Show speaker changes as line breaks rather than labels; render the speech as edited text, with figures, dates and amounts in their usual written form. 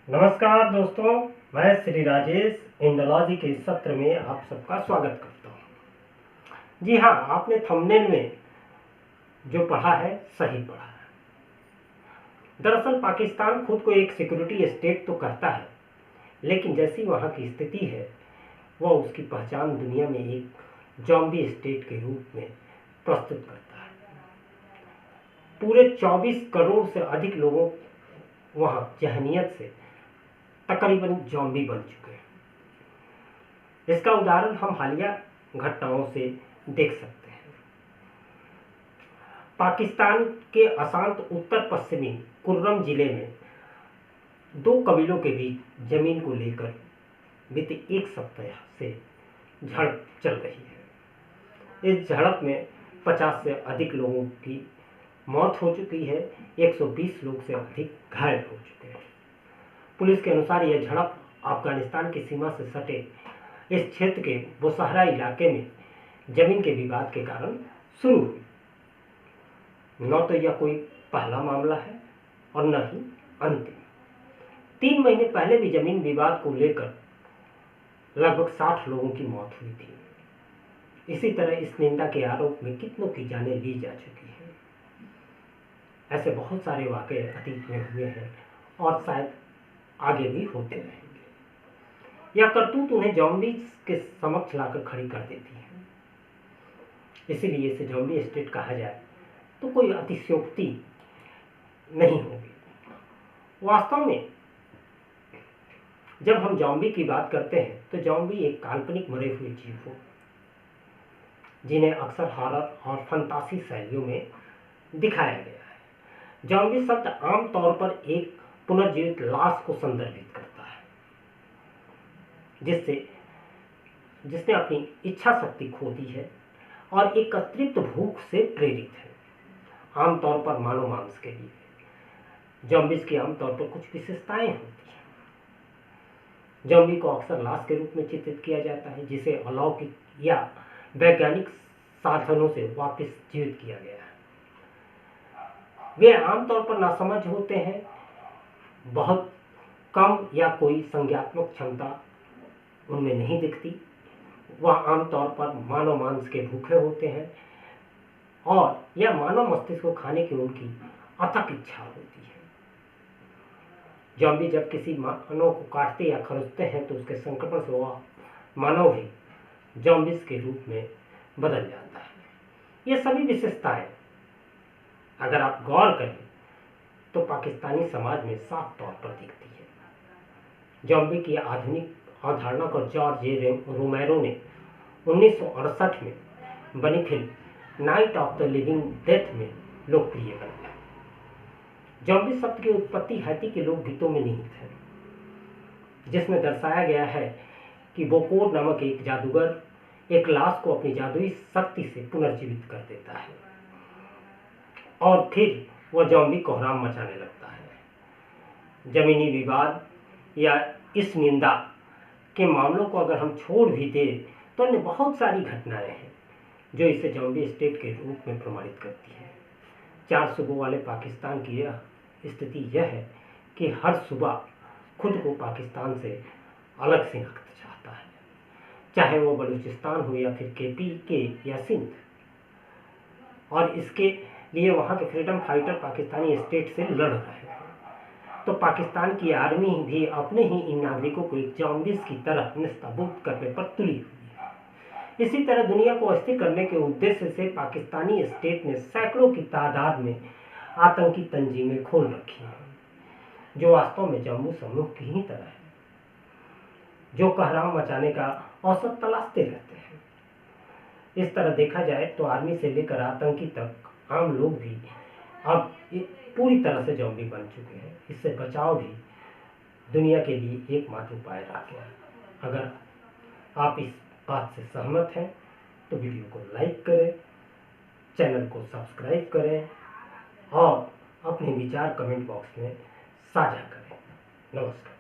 नमस्कार दोस्तों, मैं श्री राजेश इंडोलॉजी के इस सत्र में आप सबका स्वागत करता हूँ। जी हाँ, आपने थंबनेल में जो पढ़ा है सही पढ़ा है। दरअसल पाकिस्तान खुद को एक सिक्योरिटी स्टेट तो कहता है, लेकिन जैसी वहाँ की स्थिति है वह उसकी पहचान दुनिया में एक जॉम्बी स्टेट के रूप में प्रस्तुत करता है। पूरे 24 करोड़ से अधिक लोगों वहाँ जहनीत से तकरीबन जॉम्बी बन चुके हैं। इसका उदाहरण हम हालिया घटनाओं से देख सकते हैं। पाकिस्तान के अशांत उत्तर पश्चिमी कुर्रम जिले में दो कबीलों के बीच जमीन को लेकर बीते एक सप्ताह से झड़प चल रही है। इस झड़प में 50 से अधिक लोगों की मौत हो चुकी है, 120 लोग से अधिक घायल हो चुके हैं। पुलिस के अनुसार यह झड़प अफगानिस्तान की सीमा से सटे इस क्षेत्र के बुशहरा इलाके में जमीन के विवाद के कारण शुरू हुई। न तो यह कोई पहला मामला है और न ही अंतिम। 3 महीने पहले भी जमीन विवाद को लेकर लगभग 60 लोगों की मौत हुई थी। इसी तरह इस निंदा के आरोप में कितनों की जानें ली जा चुकी हैं। ऐसे बहुत सारे वाकये अतीत में हुए हैं और शायद आगे भी होते रहेंगे। यह करतूत उन्हें जॉम्बी के समक्ष लाकर खड़ी कर देती है। इसीलिए इसे जॉम्बी स्टेट कहा जाए तो कोई अतिशयोक्ति नहीं होगी। वास्तव में जब हम जॉम्बी की बात करते हैं तो जॉम्बी एक काल्पनिक मरे हुए जीव हो, जिन्हें अक्सर हॉरर और फंतासी शैलियों में दिखाया गया है। जॉम्बी शब्द आमतौर पर एक पुनर्जीवित लाश को संदर्भित करता है, जिसने अपनी इच्छा शक्ति खो दी है और एक अतृप्त भूख से प्रेरित है, आमतौर पर मानव मांस के लिए। जॉम्बीज की आमतौर पर कुछ विशेषताएं होती हैं। जॉम्बी को अक्सर लाश के रूप में चित्रित किया जाता है, जिसे अलौकिक या वैज्ञानिक साधनों से वापस जीवित किया गया है। वे आमतौर पर नासमझ होते हैं, बहुत कम या कोई संज्ञात्मक क्षमता उनमें नहीं दिखती। वह आमतौर पर मानव मांस के भूखे होते हैं और यह मानव मस्तिष्क को खाने की उनकी अथक इच्छा होती है। जॉम्बी जब किसी मानव को काटते या खरोचते हैं तो उसके संक्रमण से वह मानव भी जॉम्बिस के रूप में बदल जाता है। ये सभी विशेषताएं अगर आप गौर करें तो पाकिस्तानी समाज में साफ तौर पर दिखती है। जॉम्बी की आधुनिक अवधारणा को जॉर्ज रोमेरो ने 1968 में बनी film night of the living death में लोकप्रिय बनाया। जॉम्बी शब्द की उत्पत्ति हैती के लोकगीतों में निहित है, जिसमें दर्शाया गया है कि बोकोर नामक एक जादूगर एक लाश को अपनी जादुई शक्ति से पुनर्जीवित कर देता है और फिर वह जॉम्बी कोहराम मचाने लगता है। जमीनी विवाद या इस निंदा के मामलों को अगर हम छोड़ भी दें तो अन्य बहुत सारी घटनाएं हैं जो इसे जॉम्बी स्टेट के रूप में प्रमाणित करती है। 4 सूबों वाले पाकिस्तान की यह स्थिति यह है कि हर सूबा खुद को पाकिस्तान से अलग से रखना चाहता है, चाहे वो बलूचिस्तान हो या फिर के या सिंध। और इसके लिए वहाँ के फ्रीडम फाइटर पाकिस्तानी स्टेट से लड़ रहे हैं। तो पाकिस्तान की आर्मी भी अपने ही इन नागरिकों को एक जॉम्बिस की तरह निस्ताबूद करने पर तुली हुई है। इसी तरह दुनिया को अस्थिर करने के उद्देश्य से पाकिस्तानी स्टेट ने सैकड़ों की तादाद में आतंकी तंजीमें खोल रखी हैं, जो वास्तव में जम्मू समूह की ही तरह है, जो कोहराम मचाने का अवसर तलाशते रहते हैं। इस तरह देखा जाए तो आर्मी से लेकर आतंकी तक आम लोग भी अब पूरी तरह से जॉम्बी बन चुके हैं। इससे बचाव भी दुनिया के लिए एकमात्र उपाय रह गया है। अगर आप इस बात से सहमत हैं तो वीडियो को लाइक करें, चैनल को सब्सक्राइब करें और अपने विचार कमेंट बॉक्स में साझा करें। नमस्कार।